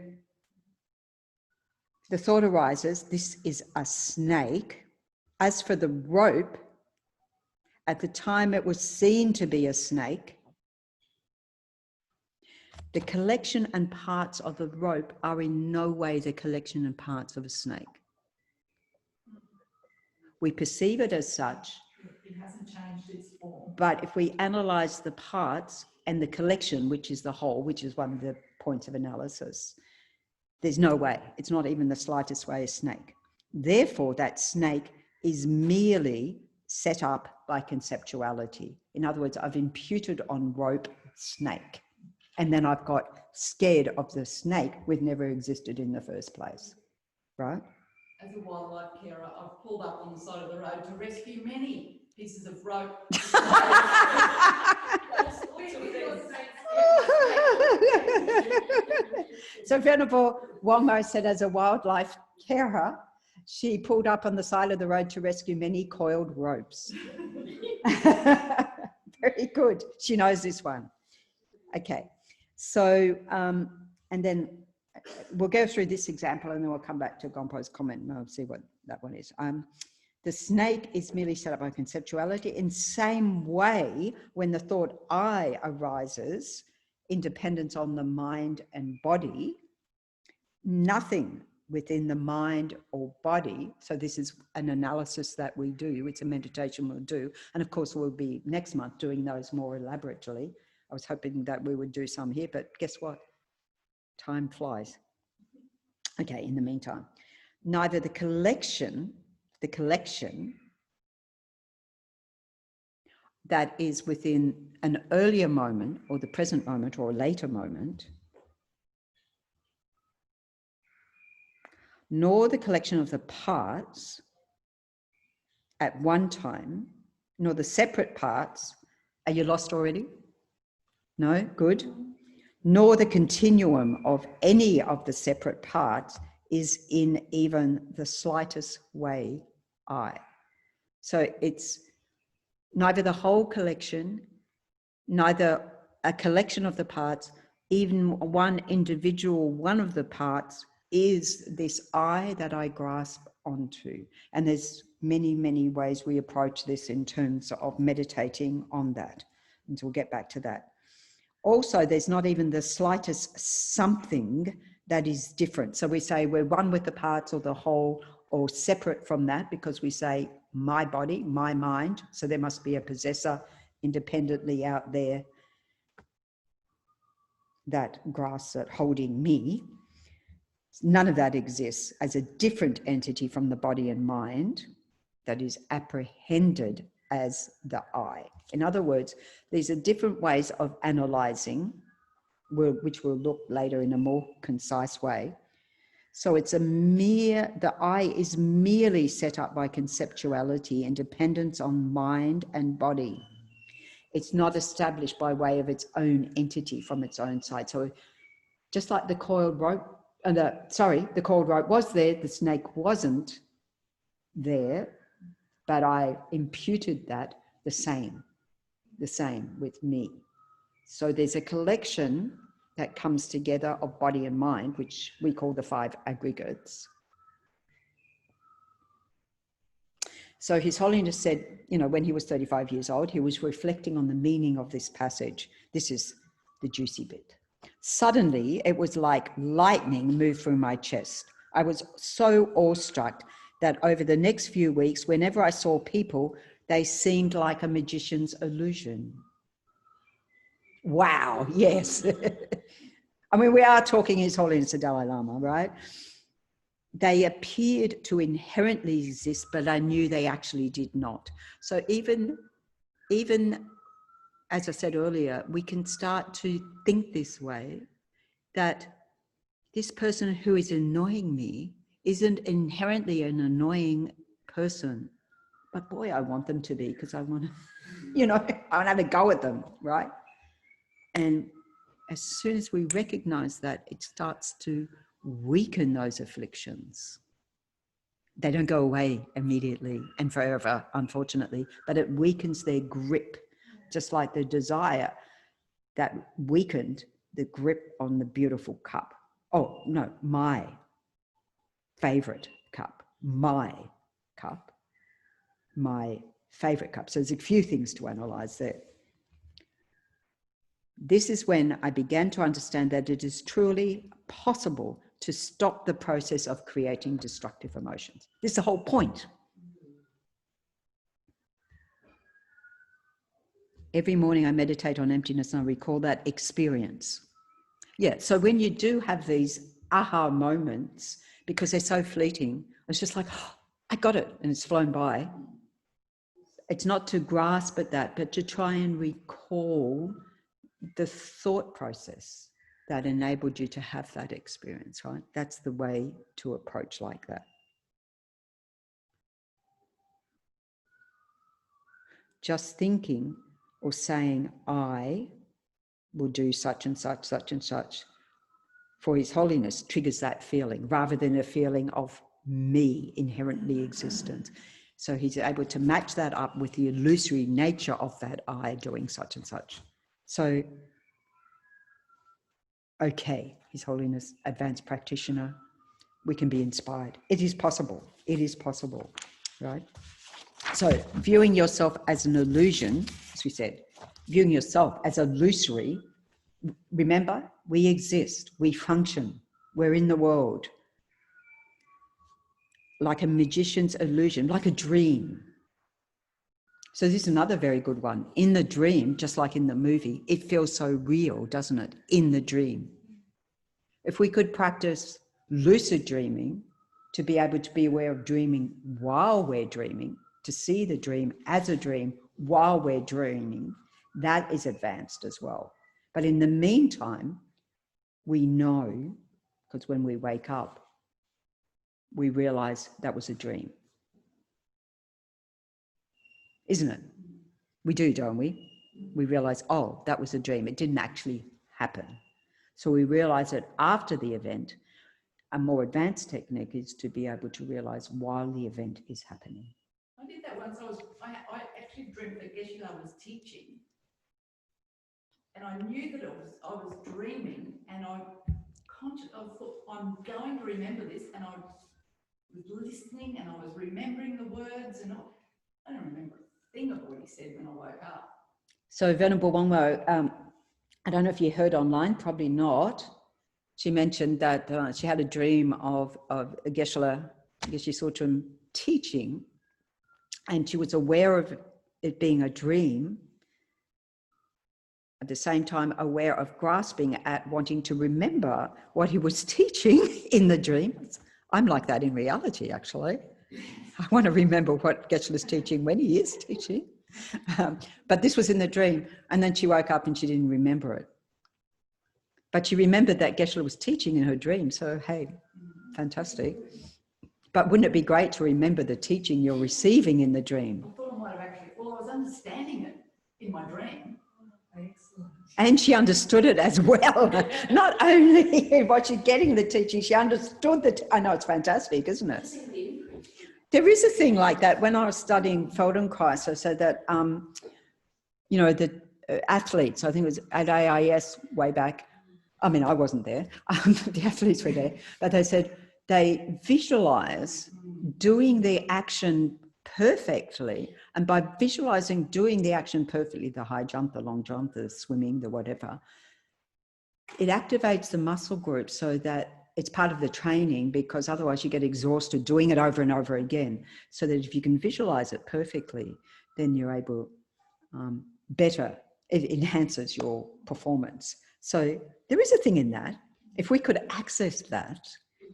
the thought arises, this is a snake. As for the rope, at the time it was seen to be a snake, the collection and parts of the rope are in no way the collection and parts of a snake. We perceive it as such. It hasn't changed its form. But if we analyze the parts and the collection, which is the whole, which is one of the points of analysis, there's no way. It's not even the slightest way a snake. Therefore, that snake is merely set up by conceptuality. In other words, I've imputed on rope snake. And then I've got scared of the snake which never existed in the first place, right? As a wildlife carer, I've pulled up on the side of the road to rescue many pieces of rope. So Venerable Wongmo said, as a wildlife carer, she pulled up on the side of the road to rescue many coiled ropes. Very good. She knows this one. Okay. So, and then we'll go through this example and then we'll come back to Gompo's comment and I'll see what that one is. The snake is merely set up by conceptuality. In same way, when the thought I arises, independence on the mind and body, nothing within the mind or body. So this is an analysis that we do. It's a meditation we'll do. And of course, we'll be next month doing those more elaborately. I was hoping that we would do some here, but guess what? Time flies. Okay, in the meantime, neither the collection that is within an earlier moment or the present moment or a later moment, nor the collection of the parts at one time, nor the separate parts. Are you lost already? No? Good. Nor the continuum of any of the separate parts is in even the slightest way I. So it's neither the whole collection, neither a collection of the parts, even one individual one of the parts is this I that I grasp onto. And there's many, many ways we approach this in terms of meditating on that. And so we'll get back to that. Also, there's not even the slightest something that is different. So we say we're one with the parts or the whole or separate from that because we say my body, my mind. So there must be a possessor independently out there that grasps it, holding me. None of that exists as a different entity from the body and mind that is apprehended as the I. In other words, these are different ways of analyzing, which we'll look later in a more concise way. So it's the I is merely set up by conceptuality and dependence on mind and body. It's not established by way of its own entity from its own side. So just like the coiled rope, the coiled rope was there, the snake wasn't there, but I imputed that the same with me. So there's a collection that comes together of body and mind, which we call the 5 aggregates. So His Holiness said, when he was 35 years old, he was reflecting on the meaning of this passage. This is the juicy bit. Suddenly, it was like lightning moved through my chest. I was so awestruck that over the next few weeks, whenever I saw people, they seemed like a magician's illusion. Wow, yes. I mean, we are talking His Holiness the Dalai Lama, right? They appeared to inherently exist, but I knew they actually did not. So even as I said earlier, we can start to think this way, that this person who is annoying me isn't inherently an annoying person, but boy, I want them to be, because I want to, I want to have a go at them, right? And as soon as we recognize that, it starts to weaken those afflictions. They don't go away immediately and forever, unfortunately, but it weakens their grip, just like the desire that weakened the grip on the beautiful cup. Oh, no, my favorite cup, my cup, my favorite cup. So there's a few things to analyze there. This is when I began to understand that it is truly possible to stop the process of creating destructive emotions. This is the whole point. Every morning I meditate on emptiness and I recall that experience. Yeah, so when you do have these aha moments, because they're so fleeting, it's just like, oh, I got it, and it's flown by. It's not to grasp at that, but to try and recall the thought process that enabled you to have that experience, right? That's the way to approach like that. Just thinking or saying, I will do such and such, such and such for His Holiness triggers that feeling rather than a feeling of me inherently existent. So he's able to match that up with the illusory nature of that I doing such and such. So, okay, His Holiness, advanced practitioner, we can be inspired. It is possible. It is possible, right? So viewing yourself as an illusion, as we said, viewing yourself as illusory, remember, we exist, we function, we're in the world. Like a magician's illusion, like a dream. So this is another very good one. In the dream, just like in the movie, it feels so real, doesn't it? In the dream. If we could practice lucid dreaming to be able to be aware of dreaming while we're dreaming, to see the dream as a dream while we're dreaming, that is advanced as well. But in the meantime, we know, because when we wake up, we realize that was a dream. Isn't it? We do, don't we? We realize, oh, that was a dream. It didn't actually happen. So we realize it after the event. A more advanced technique is to be able to realize while the event is happening. I did that once. I actually dreamt that Geshe was teaching, and I knew that I was dreaming, and I thought, I'm going to remember this, and I was listening, and I was remembering the words, and I don't remember a thing of what he said when I woke up. So Venerable Wangmo, I don't know if you heard online, probably not. She mentioned that she had a dream of Geshe Zopa teaching, and she was aware of it being a dream, at the same time aware of grasping at wanting to remember what he was teaching in the dream. I'm like that in reality, actually. I want to remember what Geshe was teaching when he is teaching. But this was in the dream, and then she woke up and she didn't remember it. But she remembered that Geshe was teaching in her dream, so hey, fantastic. But wouldn't it be great to remember the teaching you're receiving in the dream? I thought I might have actually, I was understanding it in my dream. Excellent. And she understood it as well. Not only what she's getting the teaching, she understood that. I know, it's fantastic, isn't it? There is a thing like that. When I was studying Feldenkrais, I said that, you know, the athletes, I think it was at AIS way back. I mean, I wasn't there. The athletes were there. But they said they visualize doing the action perfectly. And by visualizing doing the action perfectly, the high jump, the long jump, the swimming, the whatever, it activates the muscle group so that it's part of the training, because otherwise you get exhausted doing it over and over again. So that if you can visualize it perfectly, then you're able better. It enhances your performance. So there is a thing in that. If we could access that,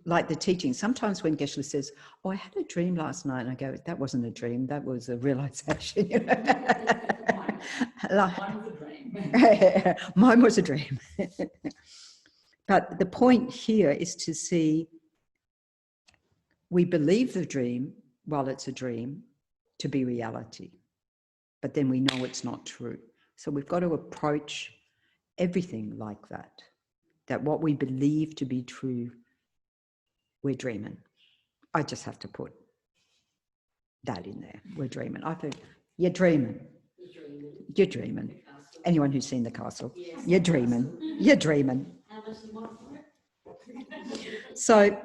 like the teaching, sometimes when Geshe says, oh, I had a dream last night, and I go, that wasn't a dream, that was a realization. You know? Mine was a dream. Mine was a dream. But the point here is to see, we believe the dream while it's a dream to be reality, but then we know it's not true. So we've got to approach everything like that, that what we believe to be true, we're dreaming. I just have to put that in there. We're dreaming. I think you're dreaming. You're dreaming. Anyone who's seen The Castle, you're dreaming. You're dreaming. So,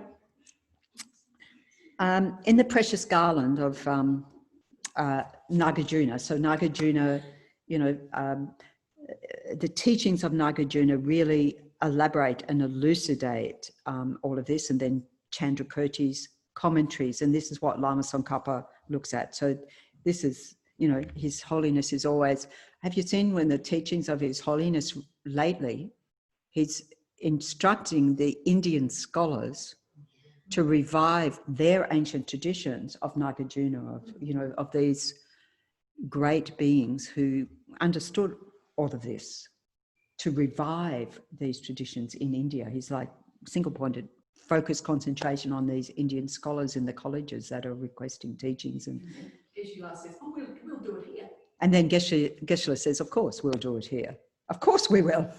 in the Precious Garland of Nagarjuna, so Nagarjuna, you know, the teachings of Nagarjuna really elaborate and elucidate all of this, and then Chandrakirti's commentaries, and this is what Lama Tsongkhapa looks at. So this is, you know, His Holiness is always, have you seen when the teachings of His Holiness lately, he's instructing the Indian scholars to revive their ancient traditions of Nagarjuna, of, you know, of these great beings who understood all of this, to revive these traditions in India. He's like single-pointed, focused concentration on these Indian scholars in the colleges that are requesting teachings. And Geshe says, oh, we'll do it here. And then Geshe says, of course, we'll do it here. Of course we will.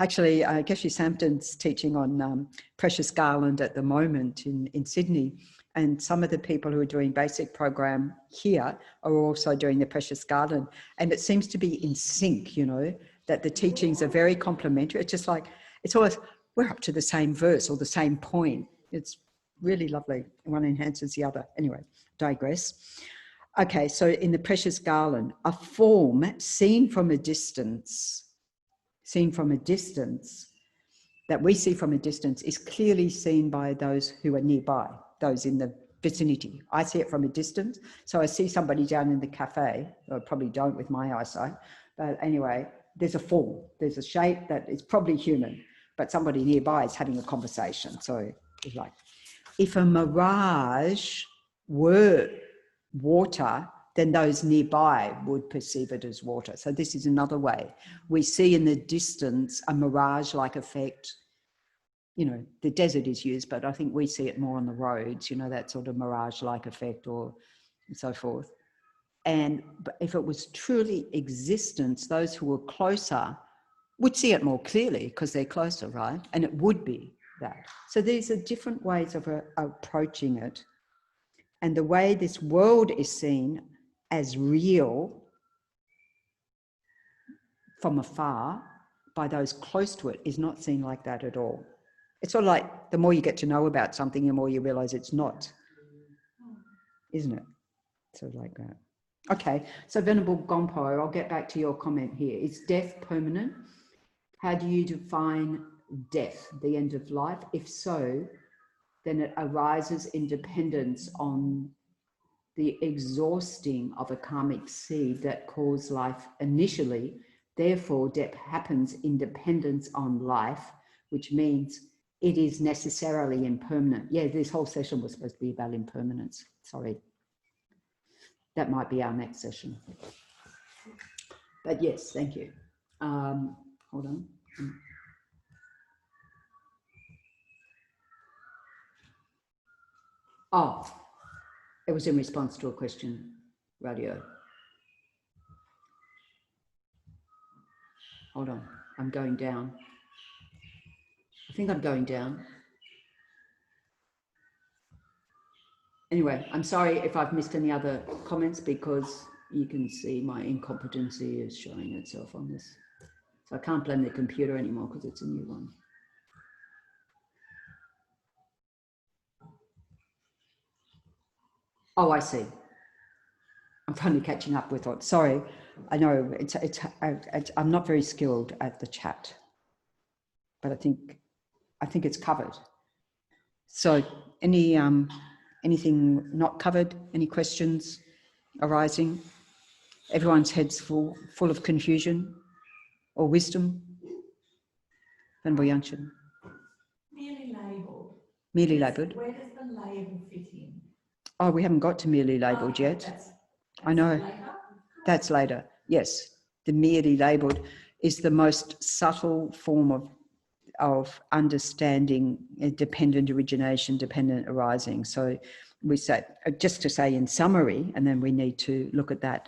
Actually, Geshe Sampton's teaching on Precious Garland at the moment in Sydney, and some of the people who are doing basic program here are also doing the Precious Garland. And it seems to be in sync, you know, that the teachings are very complementary. It's just like, it's always, we're up to the same verse or the same point. It's really lovely. One enhances the other. Anyway, digress. Okay, so in the Precious Garland, a form seen from a distance, that we see from a distance is clearly seen by those who are nearby, those in the vicinity. I see it from a distance. So I see somebody down in the cafe, or I probably don't with my eyesight, but anyway, there's a form, there's a shape that is probably human. but somebody nearby is having a conversation. So it's like, if a mirage were water, then those nearby would perceive it as water. So this is another way. We see in the distance a mirage-like effect. You know, the desert is used, but I think we see it more on the roads, you know, that sort of mirage-like effect or so forth. And if it was truly existence, those who were closer would see it more clearly because they're closer, right? And it would be that. So these are different ways of approaching it. And the way this world is seen as real from afar by those close to it is not seen like that at all. It's sort of like the more you get to know about something, the more you realize it's not, isn't it? Sort of like that. Okay, so Venerable Gompo, I'll get back to your comment here. Is death permanent? How do you define death, the end of life? If so, then it arises in dependence on the exhausting of a karmic seed that caused life initially. Therefore, death happens in dependence on life, which means it is necessarily impermanent. Yeah, this whole session was supposed to be about impermanence. Sorry. That might be our next session. But yes, thank you. Hold on. Oh, it was in response to a question, Radio. Hold on, I'm going down. I think I'm going down. Anyway, I'm sorry if I've missed any other comments because you can see my incompetency is showing itself on this. So I can't blame the computer anymore because it's a new one. Oh, I see. I'm finally catching up with it. Sorry, I know I'm not very skilled at the chat, but I think it's covered. So anything not covered? Any questions arising? Everyone's heads full of confusion or wisdom? Venerable Yangshan. Merely labelled. Merely labelled. Where does the label fit in? Oh, we haven't got to merely labelled yet. That's I know. later? That's later. Yes, the merely labelled is the most subtle form of understanding dependent origination, dependent arising. So we say, just to say in summary, and then we need to look at that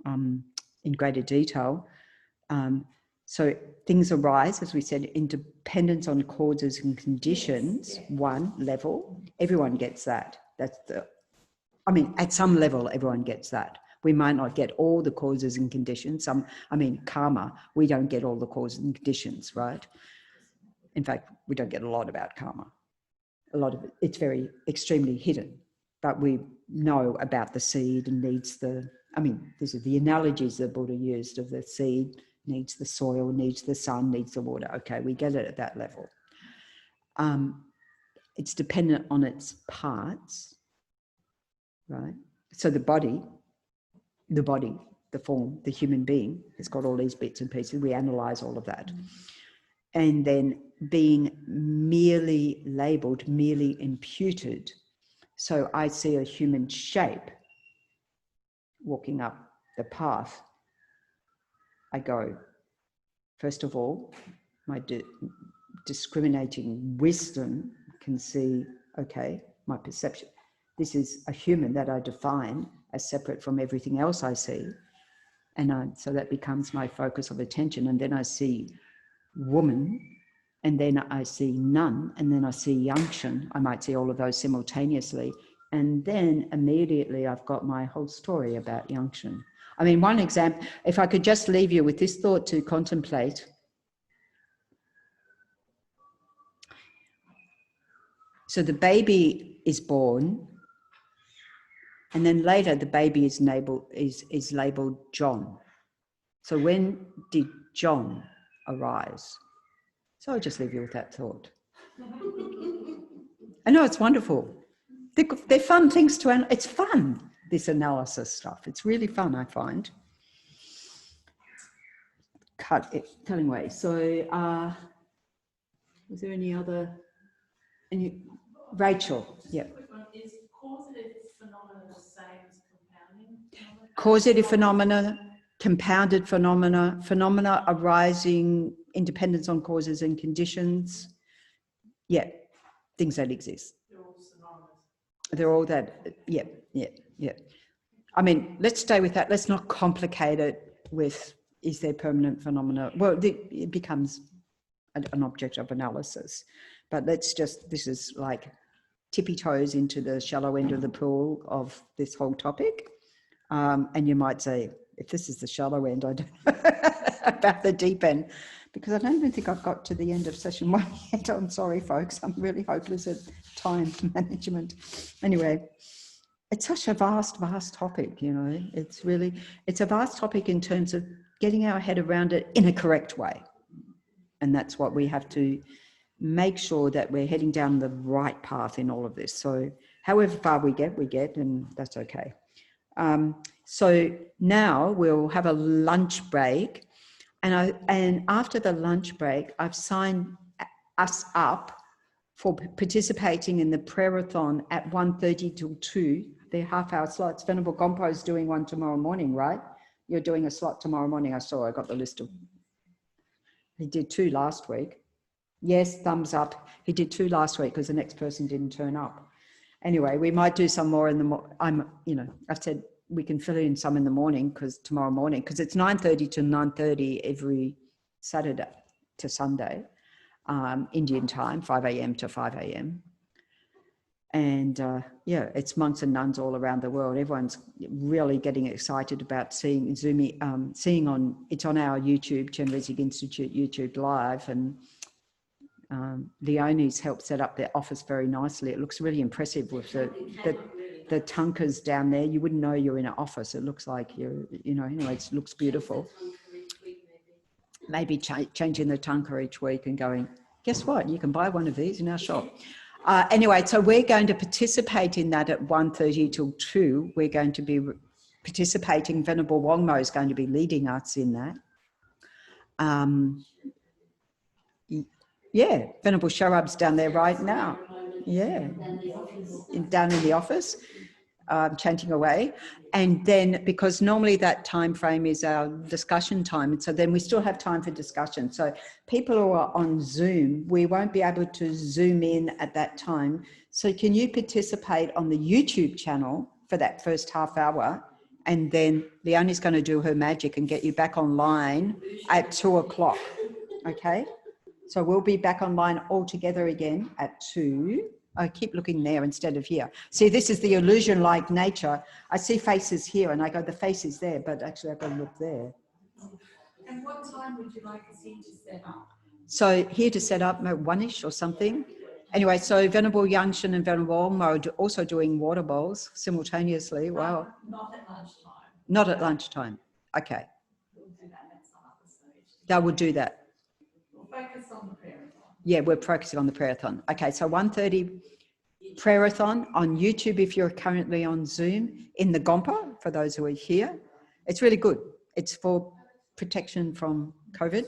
in greater detail. So things arise, as we said, in dependence on causes and conditions, Yes, one level. Everyone gets that. At some level, everyone gets that. We might not get all the causes and conditions. Karma, we don't get all the causes and conditions, right? In fact, we don't get a lot about karma. A lot of it, it's very extremely hidden, but we know about the seed and needs these are the analogies that Buddha used of the seed needs the soil, needs the sun, needs the water. Okay, we get it at that level. It's dependent on its parts, right? So the body, the form, the human being has got all these bits and pieces. We analyze all of that. And then being merely labelled, merely imputed. So I see a human shape walking up the path. I go, first of all, my discriminating wisdom can see, okay, my perception. This is a human that I define as separate from everything else I see. And so that becomes my focus of attention. And then I see woman, and then I see nun, and then I see Yangshan. I might see all of those simultaneously. And then immediately I've got my whole story about Yangshan. One example, if I could just leave you with this thought to contemplate. So the baby is born, and then later the baby is labelled John. So when did John arise? So I'll just leave you with that thought. I know it's wonderful. They're fun things to, it's fun, this analysis stuff. It's really fun, I find. Cutting away. So Was there any other? Rachel, yeah. Is causative phenomena the same as compounding phenomena? Causative phenomena, compounded phenomena, phenomena arising independence on causes and conditions. Yeah, things that exist. They're all synonymous. They're all that, yeah. I mean, let's stay with that. Let's not complicate it with, is there permanent phenomena? Well, it becomes an object of analysis. But let's just, this is like tippy toes into the shallow end of the pool of this whole topic. And you might say, if this is the shallow end, I don't know about the deep end, because I don't even think I've got to the end of session 1 yet. I'm sorry, folks. I'm really hopeless at time management. Anyway, it's such a vast topic, you know. It's a vast topic in terms of getting our head around it in a correct way. And that's what we have to make sure that we're heading down the right path in all of this. So however far we get, and that's okay. So now we'll have a lunch break. And after the lunch break, I've signed us up for participating in the prayer-a-thon at 1:30 till 2. They're half-hour slots. Venerable Gompo's doing one tomorrow morning, right? You're doing a slot tomorrow morning. I got the list of. He did 2 last week. Yes, thumbs up. He did 2 last week because the next person didn't turn up. Anyway, we might do some more in the I've said we can fill in some in the morning because tomorrow morning, because it's 9:30 to 9:30 every Saturday to Sunday, Indian time, 5 a.m. to 5 a.m. And yeah, it's monks and nuns all around the world. Everyone's really getting excited about seeing it's on our YouTube, Chenrezig Institute YouTube Live, and Leonie's helped set up their office very nicely. It looks really impressive with the tunkas down there. You wouldn't know you're in an office. It looks like anyway, it looks beautiful. Maybe changing the tunka each week and going, guess what? You can buy one of these in our shop. Anyway, so we're going to participate in that at 1:30 till 2. We're going to be participating. Venerable Wongmo is going to be leading us in that. Yeah, Venerable Sharab's down there right now. Yeah, down in the office, chanting away. And then, because normally that time frame is our discussion time, and so then we still have time for discussion. So people who are on Zoom, we won't be able to zoom in at that time. So can you participate on the YouTube channel for that first half hour? And then Leonie's going to do her magic and get you back online at 2 o'clock. Okay? So we'll be back online all together again at 2. I keep looking there instead of here. See, this is the illusion-like nature. I see faces here and I go, the face is there, but actually I've got to look there. And what time would you like us here to set up? So here to set up 1-ish or something. Anyway, so Venerable Yangshan and Venerable Olmo are also doing water bowls simultaneously. Wow. Not at lunchtime. Not at lunchtime. Okay. We'll do that at some other stage. They will do that. We'll focus on the prayer-a-thon. Yeah, we're focusing on the prayer-a-thon. Okay, so 1:30 prayer-a-thon on YouTube if you're currently on Zoom, in the Gompa, for those who are here. It's really good. It's for protection from COVID.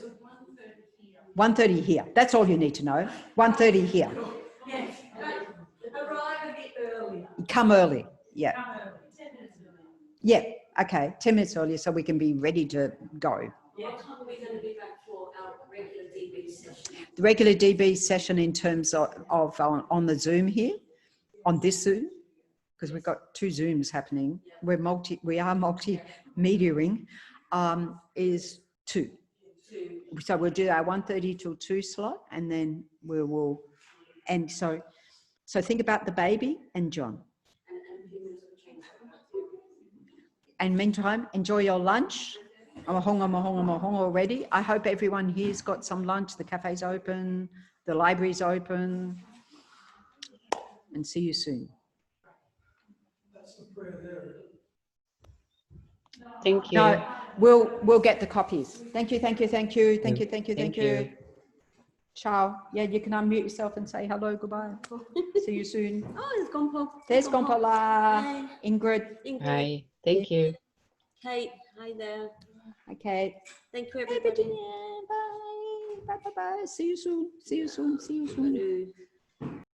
1:30 here. That's all you need to know. 1:30 here. Yes, arrive a bit earlier. Come early. Yeah. Come early, 10 minutes early. Yeah. Okay. 10 minutes earlier so we can be ready to go. What time are we going to be back for our regular DB session? The regular DB session in terms of on the Zoom here, on this Zoom, because we've got 2 Zooms happening. We are multi-mediaing, is 2. So we'll do our 1:30 till 2 slot, and then we will. And so think about the baby and John. And meantime, enjoy your lunch. I'm mahonga already. I hope everyone here's got some lunch. The cafe's open, the library's open. And see you soon. That's the prayer there. Thank you. No, we'll get the copies. Thank you. Ciao. Yeah, you can unmute yourself and say hello, goodbye. See you soon. Oh, there's Gompo. There's Gompola. Hi. Ingrid. Hi. Thank you. Kate, hi there. Okay. Thank you, Hey, everybody. Virginia. Bye. Bye. See you soon. See you soon. See you soon.